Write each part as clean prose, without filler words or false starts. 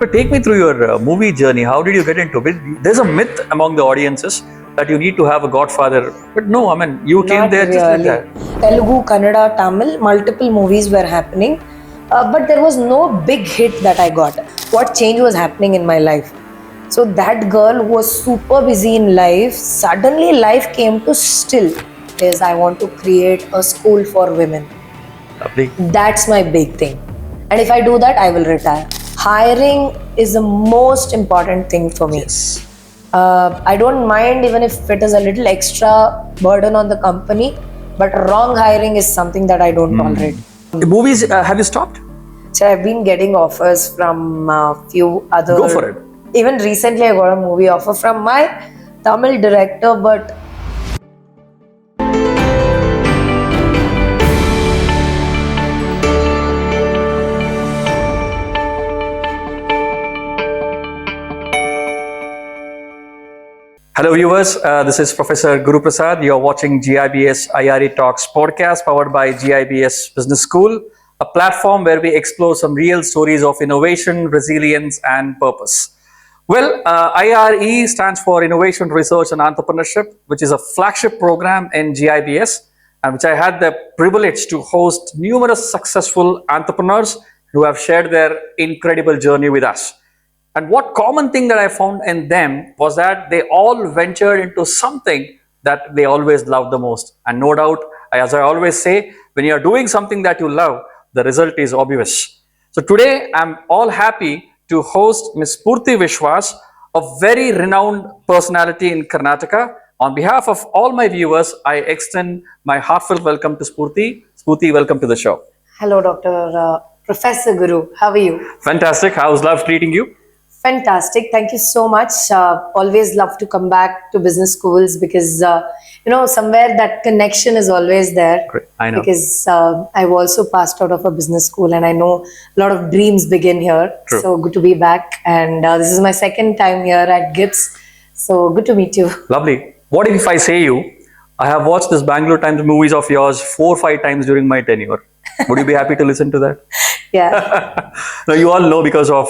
But take me through your movie journey. How did you get into it? There's a myth among the audiences that you need to have a godfather. But no, I mean, you came Not there just like that. Telugu, Kannada, Tamil, multiple movies were happening, but there was no big hit that I got. What change was happening in my life? So that girl who was super busy in life, suddenly life came to still. Is I want to create a school for women. Lovely. That's my big thing. And if I do that, I will retire. Hiring is the most important thing for me. Yes. I don't mind even if it is a little extra burden on the company, but wrong hiring is something that I don't tolerate. The movies, have you stopped? So I've been getting offers from a few other. Go for it. Even recently, I got a movie offer from my Tamil director, but Hello viewers, this is Professor Guru Prasad. You're watching GIBS IRE Talks podcast powered by GIBS Business School, a platform where we explore some real stories of innovation, resilience and purpose. Well, IRE stands for Innovation, Research and Entrepreneurship, which is a flagship program in GIBS and which I had the privilege to host numerous successful entrepreneurs who have shared their incredible journey with us. And what common thing that I found in them was that they all ventured into something that they always loved the most. And no doubt, as I always say, when you are doing something that you love, the result is obvious. So today, I'm all happy to host Ms. Spurti Vishwas, a very renowned personality in Karnataka. On behalf of all my viewers, I extend my heartfelt welcome to Spurti. Spurti, welcome to the show. hello, Dr. Professor Guru. How are you? Fantastic. How's love treating you? Fantastic. Thank you so much. Always love to come back to business schools because, somewhere that connection is always there. Great. I know. Because I've also passed out of a business school and I know a lot of dreams begin here. True. So good to be back. And this is my second time here at GIBS. So good to meet you. Lovely. What if I say you, I have watched this Bangalore Times movies of yours 4 or 5 times during my tenure. Would you be happy to listen to that? Yeah. Now, you all know because of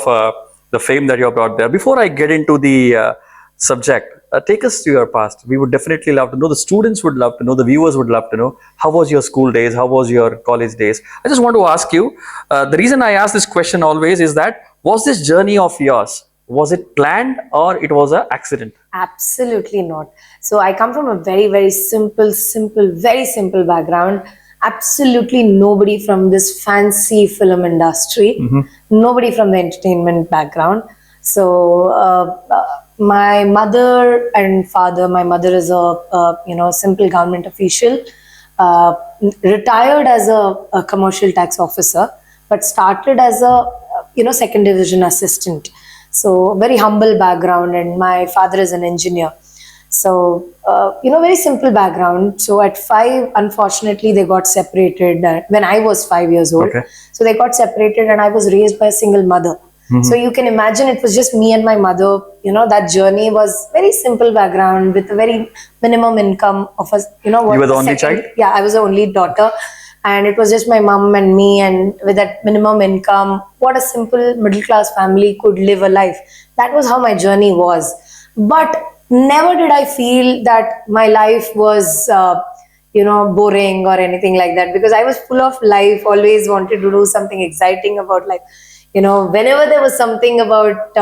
the fame that you have brought there. Before I get into the subject, take us to your past. We would definitely love to know. The students would love to know. The viewers would love to know. How was your school days? How was your college days? I just want to ask you, the reason I ask this question always is that, was this journey of yours, was it planned or it was an accident? Absolutely not. So I come from a very, very very simple background. Absolutely nobody from this fancy film industry, nobody from the entertainment background. So my mother and father, my mother is a simple government official, retired as a commercial tax officer, but started as a second division assistant. So very humble background, and my father is an engineer. So, very simple background. So at 5, unfortunately, they got separated when I was 5 years old. Okay. So they got separated and I was raised by a single mother. So you can imagine it was just me and my mother. That journey was very simple background with a very minimum income of a, You were the only child? Yeah, I was the only daughter. And it was just my mom and me, and with that minimum income, what a simple middle class family could live a life. That was how my journey was. But never did I feel that my life was, boring or anything like that, because I was full of life, always wanted to do something exciting about life. Whenever there was something about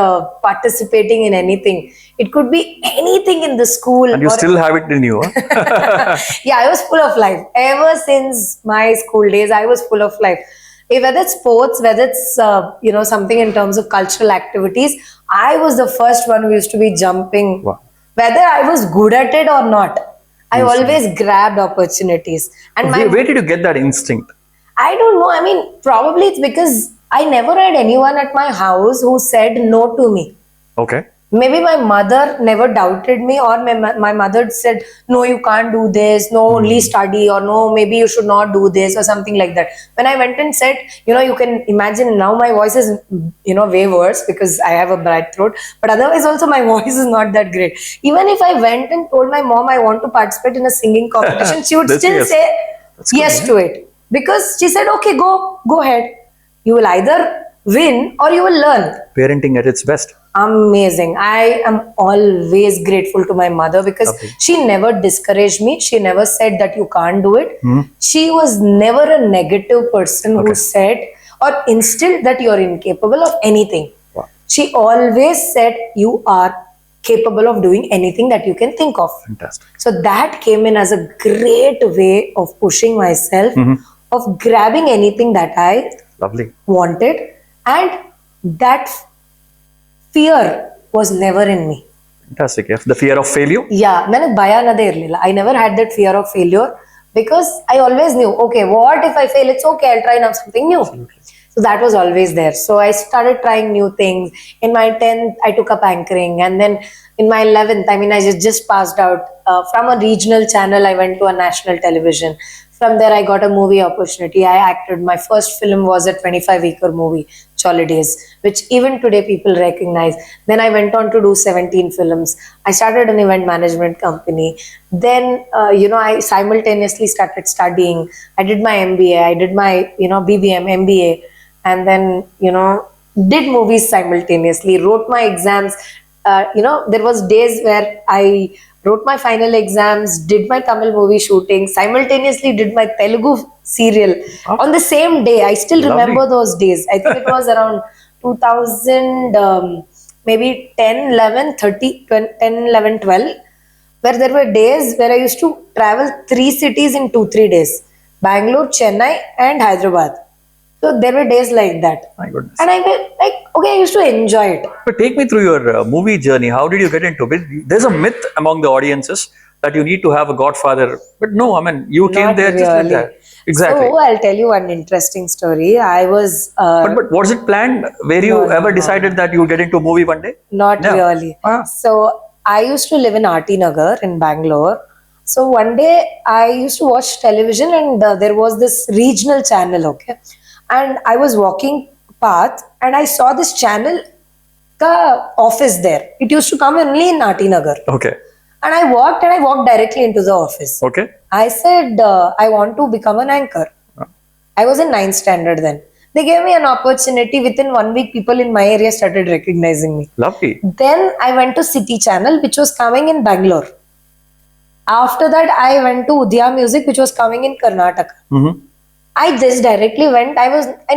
participating in anything, it could be anything in the school. And you still have it in you, huh? Yeah, I was full of life. Ever since my school days, I was full of life. Whether it's sports, whether it's, something in terms of cultural activities, I was the first one who used to be jumping. Wow. Whether I was good at it or not, I always grabbed opportunities. And Where did you get that instinct? I don't know. I mean, probably it's because I never had anyone at my house who said no to me. Okay. Maybe my mother never doubted me, or my mother said, no, you can't do this, no, only study, or no, maybe you should not do this, or something like that. When I went and said, you can imagine now my voice is, way worse because I have a bad throat, but otherwise also my voice is not that great. Even if I went and told my mom I want to participate in a singing competition, she would still yes. say yes to it. Because she said, okay, go ahead. You will either win or you will learn. Parenting at its best. Amazing. I am always grateful to my mother because Lovely. she never discouraged me. She never said that you can't do it. She was never a negative person Okay. who said or instilled that you're incapable of anything. Wow. She always said you are capable of doing anything that you can think of. Fantastic. So that came in as a great way of pushing myself, of grabbing anything that I Lovely. wanted, and that fear was never in me. Fantastic. Yes. The fear of failure. Yeah, ನನಗೆ ಭಯ ಅನ್ನೋದೇ ಇರಲಿಲ್ಲ. I never had that fear of failure because I always knew, okay, what if I fail? It's okay, I'll try now something new. So that was always there. So I started trying new things. In my 10th, I took up anchoring, and then in my 11th, I mean, I just passed out from a regional channel. I went to a national television. From there, I got a movie opportunity. I acted. My first film was a 25-acre movie, Jolly Days, which even today people recognize. Then I went on to do 17 films. I started an event management company. Then, I simultaneously started studying. I did my MBA. I did my, BBM, MBA. And then, did movies simultaneously, wrote my exams. There was days where I wrote my final exams, did my Tamil movie shooting, simultaneously did my Telugu serial on the same day. I still Lovely. remember those days. I think it was around 2000, maybe 10, 11, 30, 20, 10, 11, 12, where there were days where I used to travel 3 cities in 2-3 days. Bangalore, Chennai and Hyderabad. So there were days like that. My goodness. And I went like, okay, I used to enjoy it. But take me through your movie journey. How did you get into it? There's a myth among the audiences that you need to have a godfather. But no, I mean, you came Not there just like really. that. Exactly. So I'll tell you one interesting story. I was but was it planned? Were you No, ever no, decided that you would get into a movie one day? not No. really. Ah. So I used to live in RT Nagar in Bangalore. So one day I used to watch television, and there was this regional channel, okay? And I was walking path and I saw this channel ka office there. It used to come only in RT Nagar. Okay. And I walked directly into the office. Okay. I said, I want to become an anchor. I was in 9th standard then. They gave me an opportunity. Within 1 week, people in my area started recognizing me. Lovely. Then I went to City Channel, which was coming in Bangalore. After that, I went to Udaya Music, which was coming in Karnataka. Mm-hmm. I just directly went. I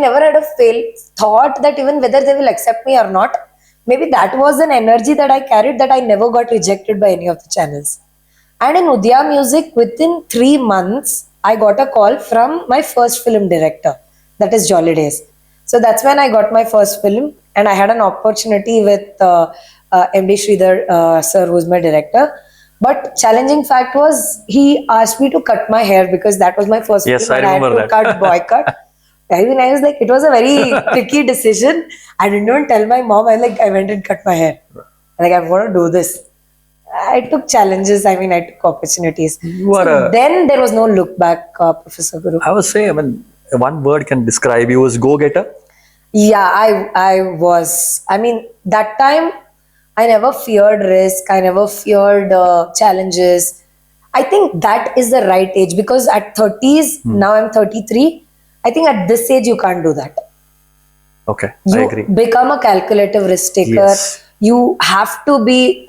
never had a thought that even whether they will accept me or not. Maybe that was an energy that I carried, that I never got rejected by any of the channels. And in Udaya Music, within 3 months, I got a call from my first film director, that is Jolly Days. So that's when I got my first film, and I had an opportunity with MD Sridhar sir, who's my director. But challenging fact was, he asked me to cut my hair because that was my first Yes, film. I And remember I had to cut boy cut. I mean, I was like, it was a very tricky decision. I didn't even tell my mom. I went and cut my hair. Like, I'm going to do this. I took challenges. I mean, I took opportunities. You are So then there was no look back, Professor Guru. I would say, I mean, one word can describe you as go-getter. Yeah, I was. I mean, that time I never feared risk. I never feared challenges. I think that is the right age, because at 30s, now I'm 33. I think at this age you can't do that. Okay, You I agree. become a calculative risk taker. Yes. You have to be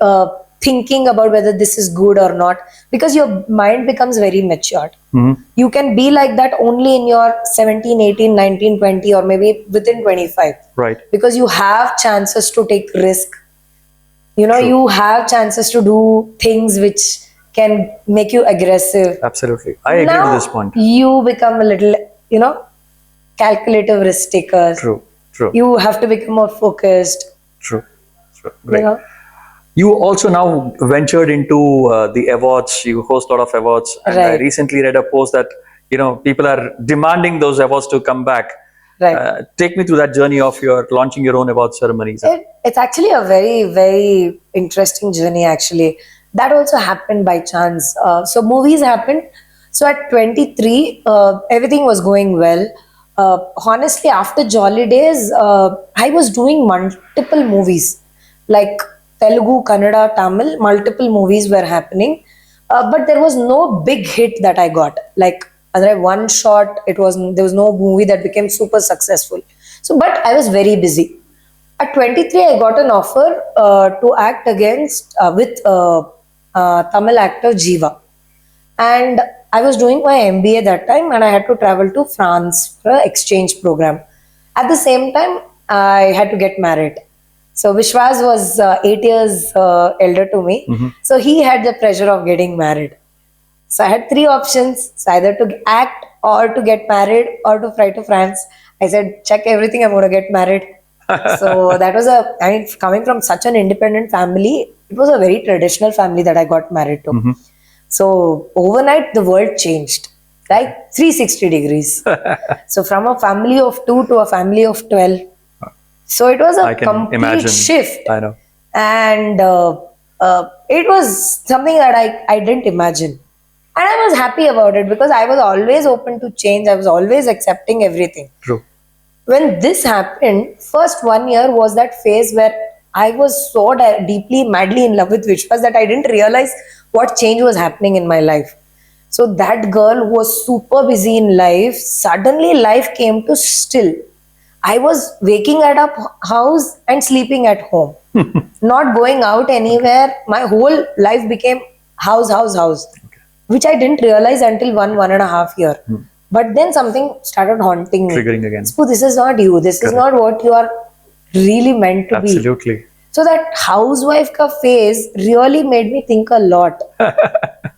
thinking about whether this is good or not, because your mind becomes very matured. Mhm. You can be like that only in your 17, 18, 19, 20, or maybe within 25. Right. Because you have chances to take risk. True. You have chances to do things which can make you aggressive. Absolutely. I agree Now to this point. you become a little, calculative risk taker. True. True. You have to become more focused. True. True. You Right. know? You also now ventured into the awards. You host a lot of awards, and I Right. recently read a post that people are demanding those awards to come back. Right. Take me through that journey of your launching your own award ceremonies. It's actually a very, very interesting journey, actually. That also happened by chance. So movies happened. So at 23, everything was going well. Honestly, after Jolly Days, I was doing multiple movies, like Telugu, Kannada, Tamil, multiple movies were happening. But there was no big hit that I got, like one shot, there was no movie that became super successful. So, but I was very busy. At 23, I got an offer to act with Tamil actor Jiva. And I was doing my MBA that time, and I had to travel to France for an exchange program. At the same time, I had to get married. So Vishwas was 8 years elder to me. So he had the pressure of getting married. So I had three options. So either to act or to get married or to fly to France. I said, check everything, I'm going to get married. So that was coming from such an independent family, it was a very traditional family that I got married to. So overnight, the world changed, like 360 degrees. So from a family of 2 to a family of 12. So it was a I can complete imagine. shift. I know. And it was something that I didn't imagine. And I was happy about it because I was always open to change. I was always accepting everything. True. When this happened, first 1 year was that phase where I was so deeply, madly in love with Vishwas that I didn't realize what change was happening in my life. So that girl was super busy in life. Suddenly life came to still. I was waking at a house and sleeping at home, not going out anywhere. My whole life became house, which I didn't realize until 1.5 year. But then something started haunting me. Triggering again. So this is not you. This is not what you are really meant to be. Absolutely. So that housewife ka phase really made me think a lot.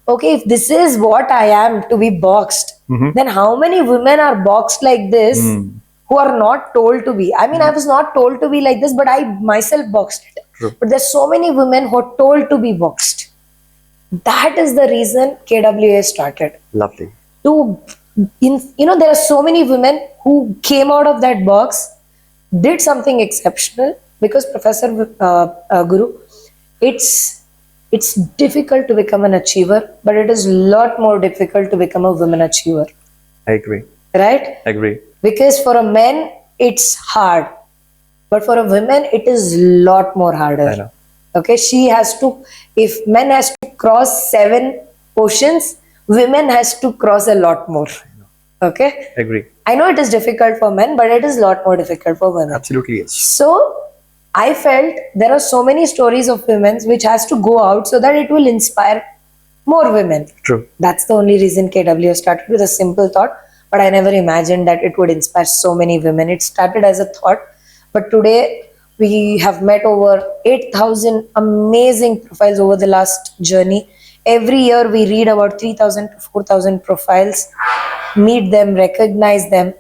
Okay, if this is what I am, to be boxed, then how many women are boxed like this who are not told to be? I mean, I was not told to be like this, but I myself boxed it. True. But there's so many women who are told to be boxed. That is the reason KWA started. Lovely. There are so many women who came out of that box, did something exceptional, because Professor Guru, it's difficult to become an achiever, but it is a lot more difficult to become a woman achiever. I agree. Right? Agree. Because for a man, it's hard. But for a woman, it is a lot more harder. I know. Okay, if men has to cross 7 oceans, women has to cross a lot more. Okay? Agree. I know it is difficult for men, but it is a lot more difficult for women. Absolutely, yes. So, I felt there are so many stories of women which has to go out so that it will inspire more women. True. That's the only reason KWA started, with a simple thought, but I never imagined that it would inspire so many women. It started as a thought, but today we have met over 8,000 amazing profiles over the last journey. Every year we read about 3,000 to 4,000 profiles, meet them, recognize them,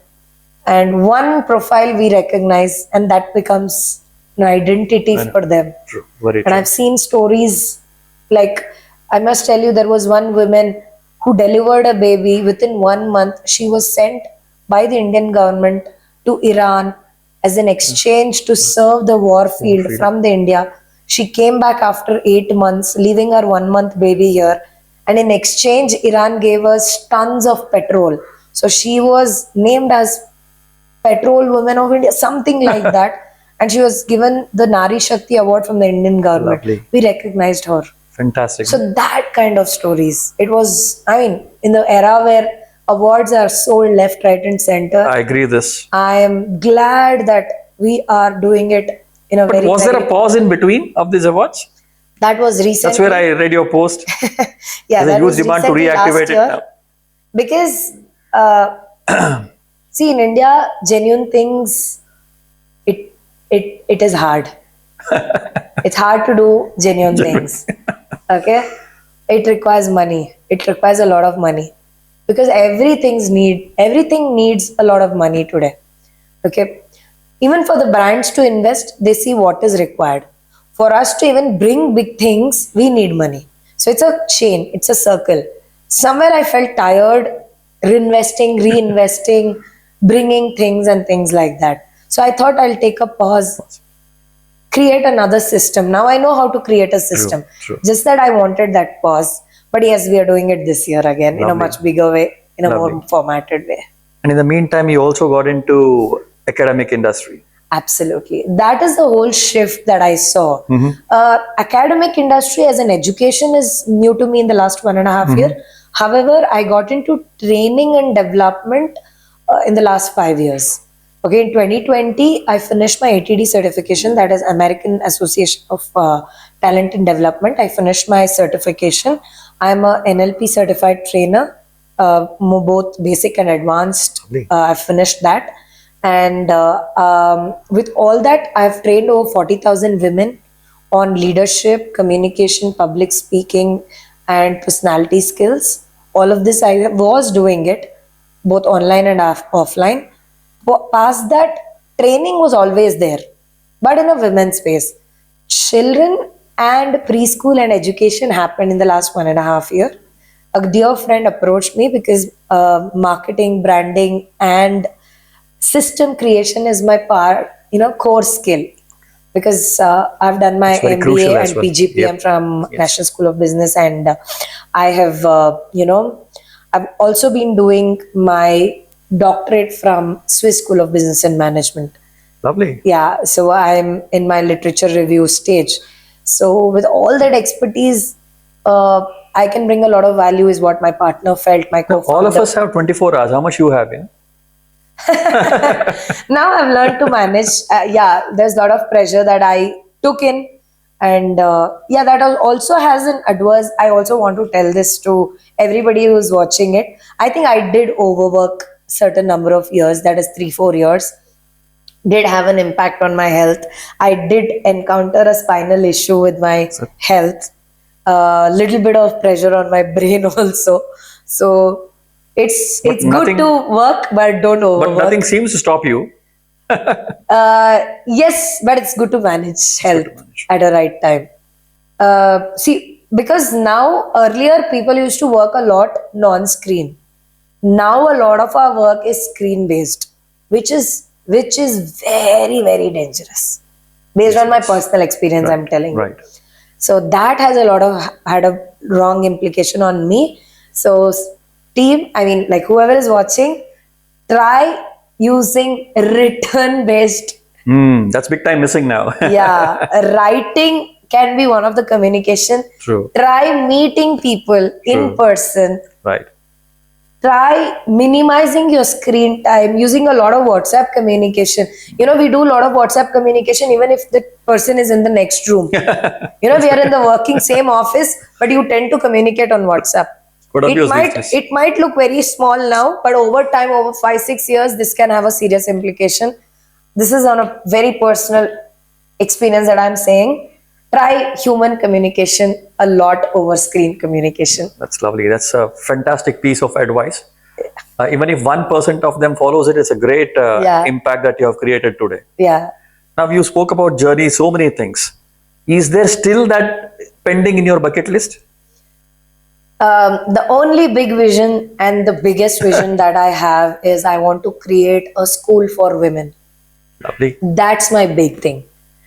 and one profile we recognize, and that becomes an identity for them. True. Very And true. I've seen stories like, I must tell you, there was one woman who delivered a baby within 1 month. She was sent by the Indian government to Iran as an exchange to serve the war field from the India. She came back after 8 months, leaving her 1 month baby here. And in exchange, Iran gave us tons of petrol. So she was named as Petrol Woman of India, something like that. And she was given the Nari Shakti Award from the Indian government. Lovely. We recognized her. Fantastic. So that kind of stories. It was, in the era where awards are sold left, right, and center, I agree this. I am glad that we are doing it in a But very. was there a pause in between of these awards? That was recently. That's where I read your post. Yeah, There's a that huge was demand to recently reactivate last it year. now. Because see, in India, genuine things, it is hard. It's hard to do genuine things. Okay, it requires money. It requires a lot of money, because everything needs a lot of money today. Okay, even for the brands to invest, they see what is required. For us to even bring big things, we need money. So it's a chain, it's a circle. Somewhere I felt tired reinvesting, bringing things and things like that. So I thought I'll take a pause, create another system. Now I know how to create a system. True. Just that I wanted that pause. But yes, we are doing it this year again in a Lovely. much bigger way, in a more Lovely. formatted way. And in the meantime, you also got into academic industry. Absolutely. That is the whole shift that I saw. Academic industry as an education is new to me in the last 1.5 years. However, I got into training and development in the last 5 years. Okay, in 2020, I finished my ATD certification, that is American Association of Talent and Development. I finished my certification. I'm a NLP certified trainer, both basic and advanced. Lovely. I finished that. And with all that, I've trained over 40,000 women on leadership, communication, public speaking, and personality skills. All of this, I was doing it both online and offline. Past that, training was always there, but in a women's space. Children and preschool and education happened in the last 1.5 years. A dear friend approached me because marketing, branding, and system creation is my core skill, because I've done my It's very crucial MBA as and well. PGPM Yep. from Yes. National School of Business, and I have I've also been doing my doctorate from Swiss School of Business and Management. Lovely. Yeah, so I'm in my literature review stage. So with all that expertise, I can bring a lot of value, is what my partner felt, my co-founder. All of us have 24 hours. How much you have? Yeah? Now I've learned to manage. Yeah, there's a lot of pressure that I took in, and yeah, that also has an adverse. I also want to tell this to everybody who's watching it. I think I did overwork certain number of years, that is 3-4 years. Did have an impact on my health. I did encounter a spinal issue with my health. A little bit of pressure on my brain also. So it's good nothing- to work, but don't overwork. But nothing seems to stop you. Yes, but it's good to manage health to manage. at a right time. See, because now earlier people used to work a lot non-screen. Now a lot of our work is screen-based, which is very, very dangerous. Based on my personal experience, I'm telling you. Right. So that has had a wrong implication on me. So team, I mean, like whoever is watching, try using written based. That's big time missing now. Yeah, writing can be one of the communication. True. Try meeting people in person. Right. Try minimizing your screen time, using a lot of WhatsApp communication. We do a lot of WhatsApp communication even if the person is in the next room. We are in the working same office, but you tend to communicate on WhatsApp. Good It obvious might business. it might look very small now, but over time, over 5-6 years, this can have a serious implication. This is on a very personal experience that I'm saying. Try human communication a lot over screen communication. That's lovely. That's a fantastic piece of advice. Even if 1% of them follows it, it's a great Yeah. impact that you have created today. Yeah. Now, you spoke about journey, so many things. Is there still that pending in your bucket list? The only big vision and the biggest vision that I have is I want to create a school for women. Lovely. That's my big thing.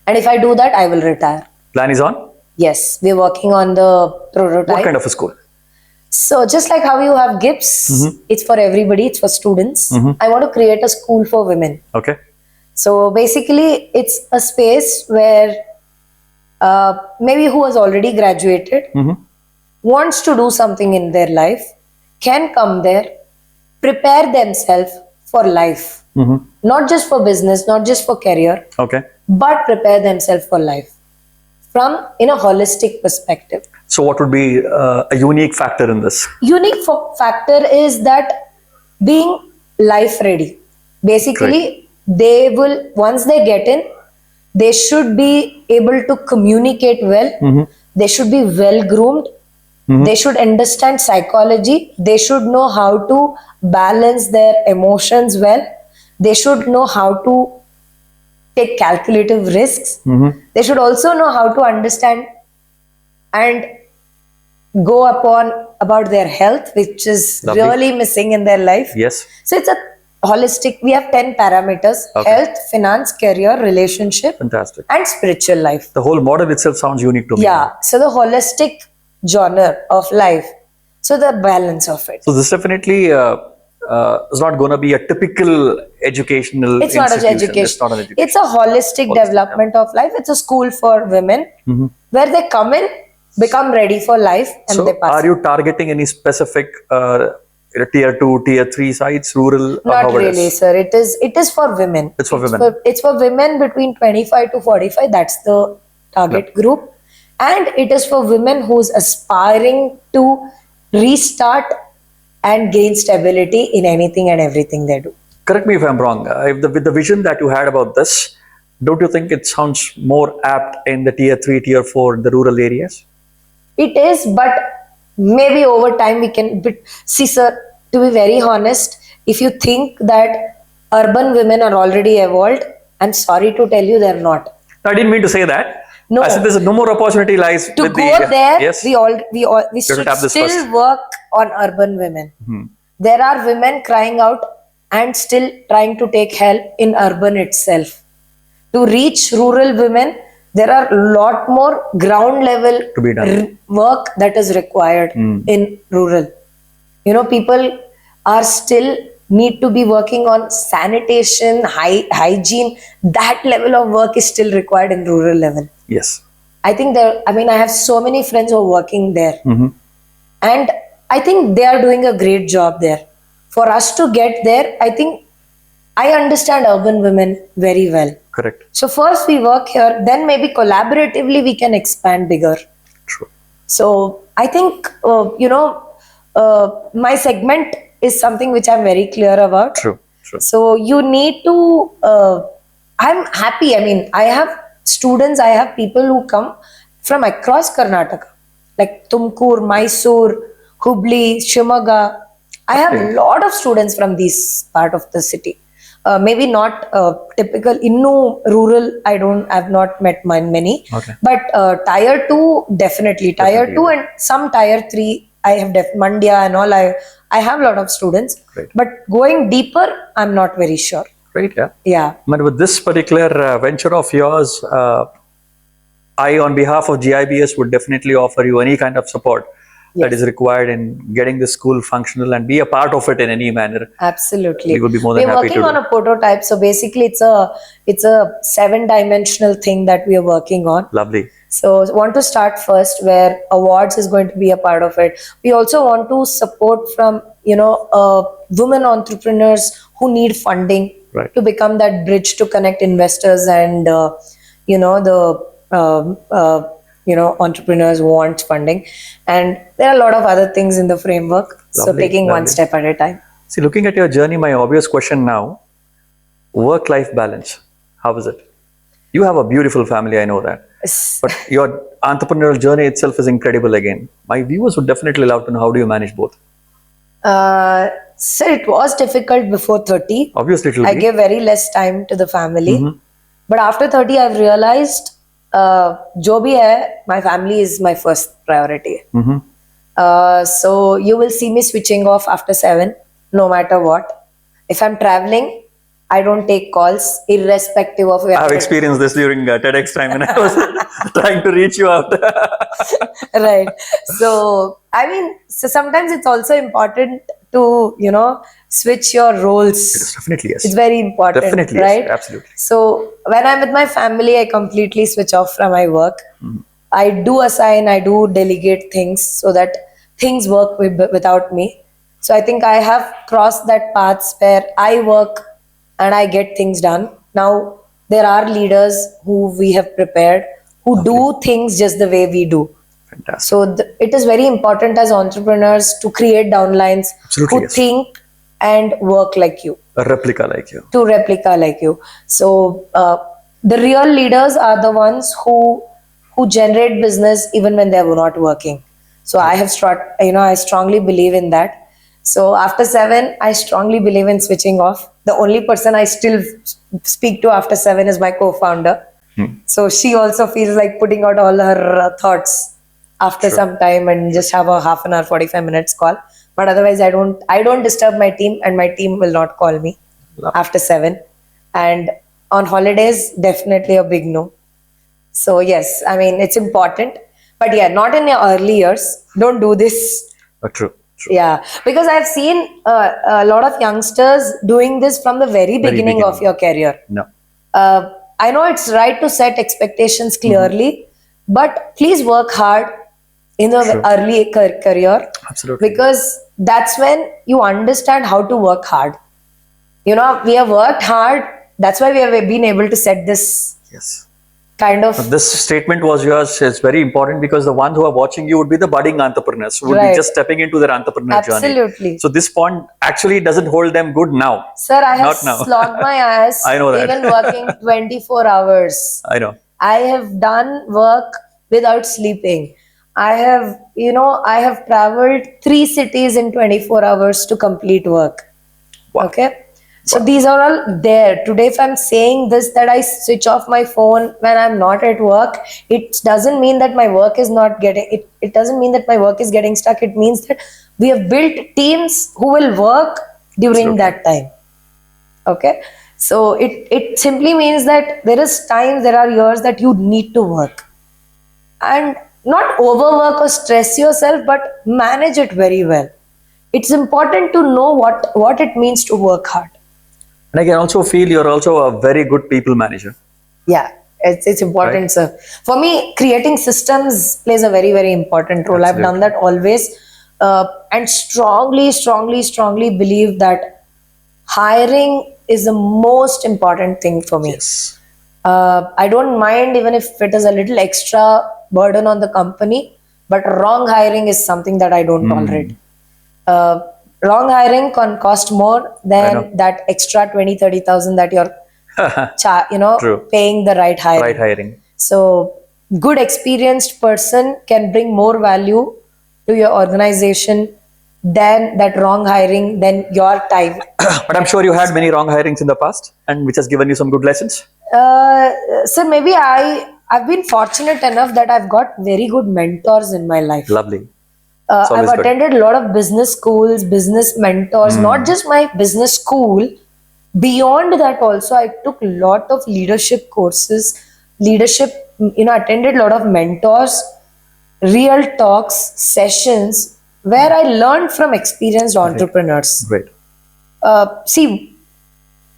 And if I do that, I will retire. Plan is on? Yes, we're working on the prototype. What kind of a school? So just like how you have GIPS, it's for everybody, it's for students. I want to create a school for women. Okay. So basically, it's a space where maybe who has already graduated, wants to do something in their life, can come there, prepare themselves for life. Not just for business, not just for career, Okay. but prepare themselves for life from in a holistic perspective. So, what would be a unique factor in this? Unique factor is that being life ready. Basically, they will, once they get in, they should be able to communicate well. They should be well groomed. They should understand psychology. They should know how to balance their emotions well. They should know how to take calculative risks. They should also know how to understand and go about their health, which is Lovely. really missing in their life. Yes. So it's a holistic, we have 10 parameters: Okay. health, finance, career, relationship, Fantastic. and spiritual life. The whole model itself sounds unique to me. Yeah. So the holistic genre of life. So the balance of it. So, this definitely is not going to be a typical educational It's not an institution. education. It's not an education. It's a holistic development of life. It's a school for women where they come in, become ready for life, and So they pass. are you targeting any specific tier 2, tier 3 sites, rural? Or Not how it really, is? sir. It is for women. It's for women. It's for women between 25 to 45. That's the target group, and it is for women who's aspiring to restart and gain stability in anything and everything they do. Correct me if I'm wrong. With the vision that you had about this, don't you think it sounds more apt in the tier 3, tier 4, the rural areas? It is, but maybe over time we can. But see, sir, to be very honest, if you think that urban women are already evolved, I'm sorry to tell you they're not. No, I didn't mean to say that. No. I said there's no more opportunity lies To with go the there, yes. we to should tap this still first. work on urban women. There are women crying out and still trying to take help in urban itself. To reach rural women, there are a lot more ground level To be done. work that is required in rural. People are still need to be working on sanitation, hygiene. That level of work is still required in rural level. Yes. I think I have so many friends who are working there. And I think they are doing a great job there. For us to get there, I think I understand urban women very well. Correct. So first we work here, then maybe collaboratively we can expand bigger. True. So I think, my segment is something which I'm very clear about. True. True. So you need to, I'm happy. I have students, I have people who come from across Karnataka, like Tumkur, Mysore, Hubli, Shimaga. I have a lot of students from this part of the city. Maybe not typical, rural, I've not met many. Okay. But tier 2, definitely. Tier 2 and some tier 3, I have Mandya and all. I have a lot of students. Great. But going deeper, I'm not very sure. Great. Yeah. Yeah. But with this particular venture of yours, I, on behalf of GIBS, would definitely offer you any kind of support that is required in getting the school functional and be a part of it in any manner. Absolutely. We would be more than We're happy working to on a prototype. So basically it's a 7-dimensional thing that we are working on. Lovely. So want to start first where awards is going to be a part of it. We also want to support from, women entrepreneurs who need funding to become that bridge to connect investors and, entrepreneurs who want funding. And there are a lot of other things in the framework. So Lovely, taking one lovely. step at a time. See, looking at your journey, my obvious question now, work-life balance, how is it? You have a beautiful family, I know that. Yes. But your entrepreneurial journey itself is incredible again. My viewers would definitely love to know, how do you manage both? So it was difficult before 30. Obviously, it will I be. gave very less time to the family. But after 30, I've realized, jo bhi hai, my family is my first priority. So you will see me switching off after 7, no matter what. If I'm traveling, I don't take calls, irrespective of where I have I'm experienced this during TEDx time when I was trying to reach you out. right. So sometimes it's also important to switch your roles. Definitely, yes. It's very important. Definitely, right? yes. Absolutely. So when I'm with my family, I completely switch off from my work. I do delegate things so that things work without me. So I think I have crossed that path where I work and I get things done. Now there are leaders who we have prepared who do things just the way we do. Fantastic. So it is very important as entrepreneurs to create downlines Absolutely, who yes. think and work like you. A replica like you. To replica like you. So the real leaders are the ones who generate business even when they were not working. So I strongly believe in that. So after 7, I strongly believe in switching off. The only person I still speak to after 7 is my co-founder. So she also feels like putting out all her thoughts after some time and just have a half an hour, 45 minutes call. But otherwise, I don't disturb my team, and my team will not call me after 7. And on holidays, definitely a big no. So yes, it's important. But yeah, not in your early years. Don't do this. True. Yeah, because I've seen a lot of youngsters doing this from the very beginning of your career. No. I know it's right to set expectations clearly, but please work hard in the True. early career, Absolutely. because that's when you understand how to work hard. You know, we have worked hard. That's why we have been able to set this Yes. kind of This statement was yours. It's very important because the ones who are watching you would be the budding entrepreneurs who would be Right. just stepping into their entrepreneur journey. Absolutely. So this point actually doesn't hold them good now. Sir, I have Not now. slogged my ass I know that. even working 24 hours. I know. I have done work without sleeping. I have traveled 3 cities in 24 hours to complete work. Wow. Okay. So these are all there. Today, if I'm saying this, that I switch off my phone when I'm not at work, it doesn't mean that my work is not getting, it doesn't mean that my work is getting stuck. It means that we have built teams who will work during that time. Okay. So it simply means that there is times, there are years that you need to work. And not overwork or stress yourself, but manage it very well. It's important to know what it means to work hard. And I can also feel you're also a very good people manager. Yeah, it's important, Right. sir. For me, creating systems plays a very, very important role. I've done that always, and strongly believe that hiring is the most important thing for me. Yes. I don't mind even if it is a little extra burden on the company, but wrong hiring is something that I don't tolerate. Wrong hiring can cost more I know. than that extra 20,000-30,000 that you're True. paying the right hiring. Right hiring. So good experienced person can bring more value to your organization than that wrong hiring, than your time. But I'm sure you had many wrong hirings in the past, and which has given you some good lessons. So maybe I've been fortunate enough that I've got very good mentors in my life. Lovely. I've always good. attended a lot of business schools, business mentors, not just my business school. Beyond that also, I took a lot of leadership courses, attended a lot of mentors, real talks, sessions, where I learned from experienced entrepreneurs. Great. See,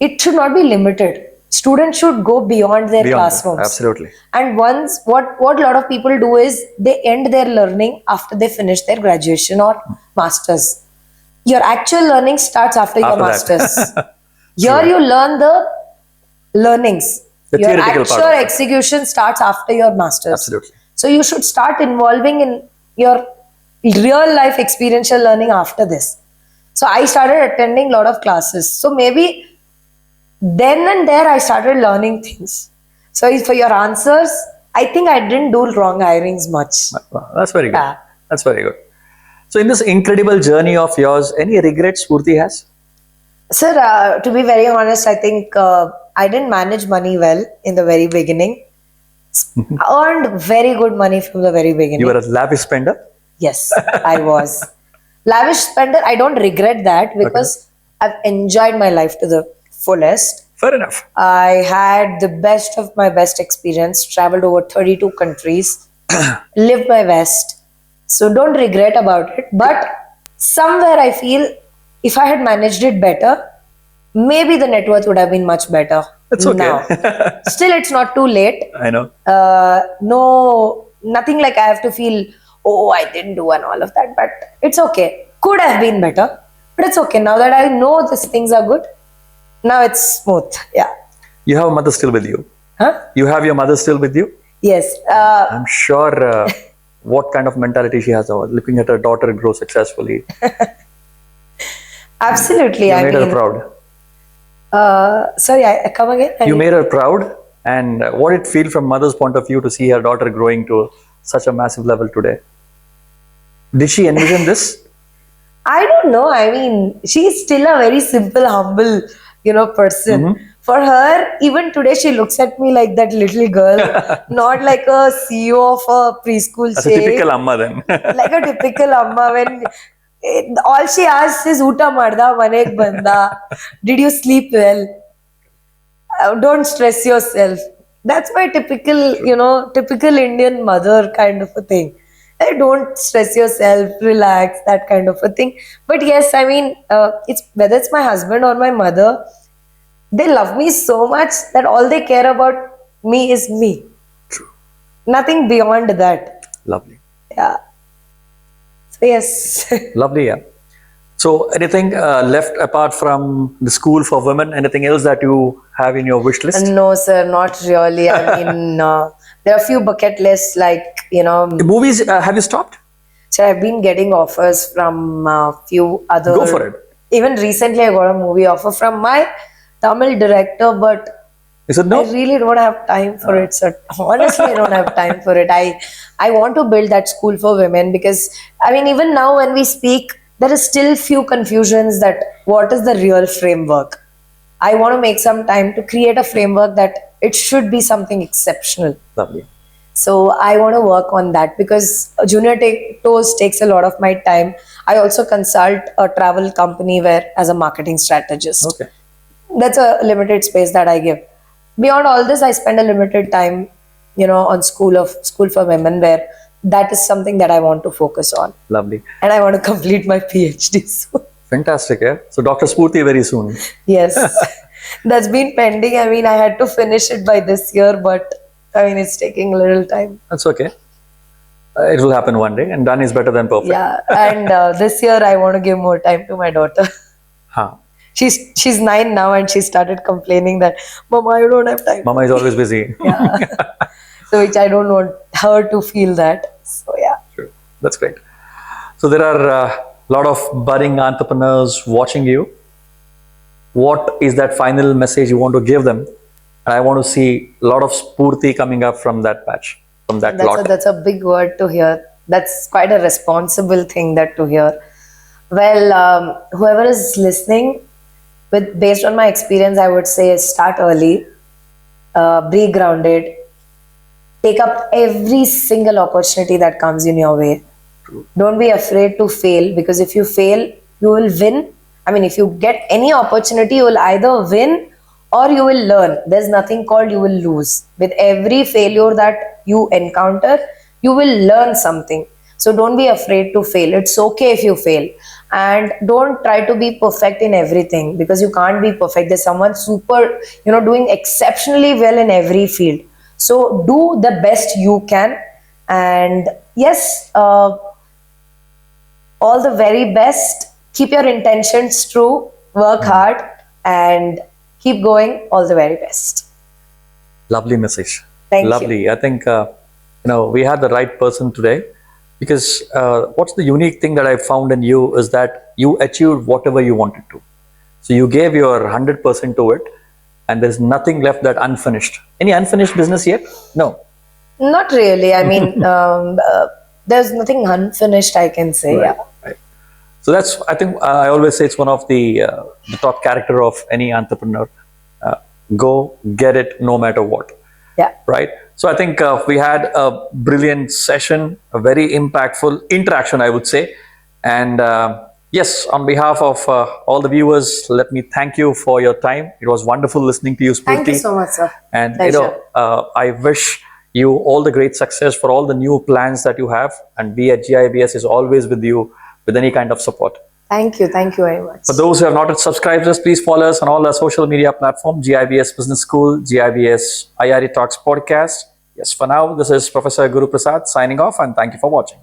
it should not be limited. Students should go beyond their Beyond that. classrooms. Absolutely. And once, what a lot of people do is they end their learning after they finish their graduation or masters. Your actual learning starts after your After that. masters. Here you learn the learnings. The Your theoretical actual part of it. execution starts after your masters. Absolutely. So you should start involving in your real life experiential learning after this. So I started attending a lot of classes. So maybe then and there I started learning things. So for your answers, I think I didn't do wrong hirings much. Wow, that's very good. Yeah. That's very good. So in this incredible journey of yours, any regrets Spurti has? Sir, to be very honest, I think I didn't manage money well in the very beginning. Earned very good money from the very beginning. You were a lavish spender. Yes, I was. Lavish spender, I don't regret that because I've enjoyed my life to the fullest. Fair enough. I had the best of my best experience, traveled over 32 countries, lived my best. So don't regret about it. But somewhere I feel if I had managed it better, maybe the net worth would have been much better. It's okay. Now. Still, it's not too late. I know. No, nothing like I have to feel, oh, I didn't do and all of that. But it's okay. Could have been better. But it's okay. Now that I know these things are good, now it's smooth. Yeah. You have a mother still with you. Huh? You have your mother still with you. Yes. I'm sure what kind of mentality she has now, looking at her daughter grow successfully. Absolutely. You I made mean, her proud. Sorry, I come again. You made her proud. And what did it feel from mother's point of view to see her daughter growing to such a massive level today? Did she envision this? I don't know. I mean, she's still a very simple, humble, person. For her, even today, she looks at me like that little girl, not like a CEO of a preschool That's a chain. typical amma then. Like a typical amma. When all she asks is "Uta marda, manek banda." Did you sleep well? Don't stress yourself. That's my typical, typical Indian mother kind of a thing. Don't stress yourself, relax, that kind of a thing. But yes, I mean, it's whether it's my husband or my mother, they love me so much that all they care about me is me. True. Nothing beyond that. Lovely. Yeah. So yes. Lovely, yeah. So, anything left apart from the school for women? Anything else that you have in your wish list? No, sir, not really. I mean, there are a few bucket lists, like, The movies, have you stopped? so I've been getting offers from a few other. Go for it. Even recently, I got a movie offer from my Tamil director, but You said no? I really don't have time for it, sir. Honestly, I don't have time for it. I want to build that school for women because, I mean, even now when we speak, there is still few confusions that what is the real framework. I want to make some time to create a framework that it should be something exceptional. Lovely. So I want to work on that because Junior Toes takes a lot of my time. I also consult a travel company where as a marketing strategist. Okay. That's a limited space that I give. Beyond all this, I spend a limited time, on school for women, where that is something that I want to focus on, Lovely. and I want to complete my PhD soon. Fantastic, yeah. So, Dr. Spurti very soon. Yes, that's been pending. I mean, I had to finish it by this year, but I mean, it's taking a little time. That's okay. It will happen one day, and done is better than perfect. Yeah, and this year I want to give more time to my daughter. Huh. She's 9 now, and she started complaining that, Mama, I don't have time. Mama is always busy. Yeah. So which I don't want her to feel that. So yeah. Sure. That's great. So there are a lot of budding entrepreneurs watching you. What is that final message you want to give them? And I want to see a lot of spurti coming up from that batch, from that lot. That's a big word to hear. That's quite a responsible thing that to hear. Well, whoever is listening, based on my experience, I would say start early, be grounded, take up every single opportunity that comes in your way. True. Don't be afraid to fail, because if you fail, you will win. I mean, if you get any opportunity, you will either win or you will learn. There's nothing called you will lose. With every failure that you encounter, you will learn something. So don't be afraid to fail. It's okay if you fail. And don't try to be perfect in everything, because you can't be perfect. There's someone super, doing exceptionally well in every field. So do the best you can. And yes, all the very best. Keep your intentions true, work hard, and keep going. All the very best. Lovely message. Thank you. Lovely. I think, we had the right person today, because what's the unique thing that I found in you is that you achieved whatever you wanted to. So you gave your 100% to it, and there's nothing left that unfinished. Any unfinished business yet? No. Not really. I mean, there's nothing unfinished, I can say. Right, Yeah. right. So that's, I think, I always say it's one of the top character of any entrepreneur. Go get it no matter what. Yeah. Right. So I think we had a brilliant session, a very impactful interaction, I would say. And yes, on behalf of all the viewers, let me thank you for your time. It was wonderful listening to you, Spurti. Thank you so much, sir. And Pleasure. I wish you all the great success for all the new plans that you have. And we at GIBS is always with you with any kind of support. Thank you. Thank you very much. For those who have not yet subscribed us, please follow us on all our social media platforms, GIBS Business School, GIBS IRE Talks Podcast. Yes, for now, this is Professor Guru Prasad signing off, and thank you for watching.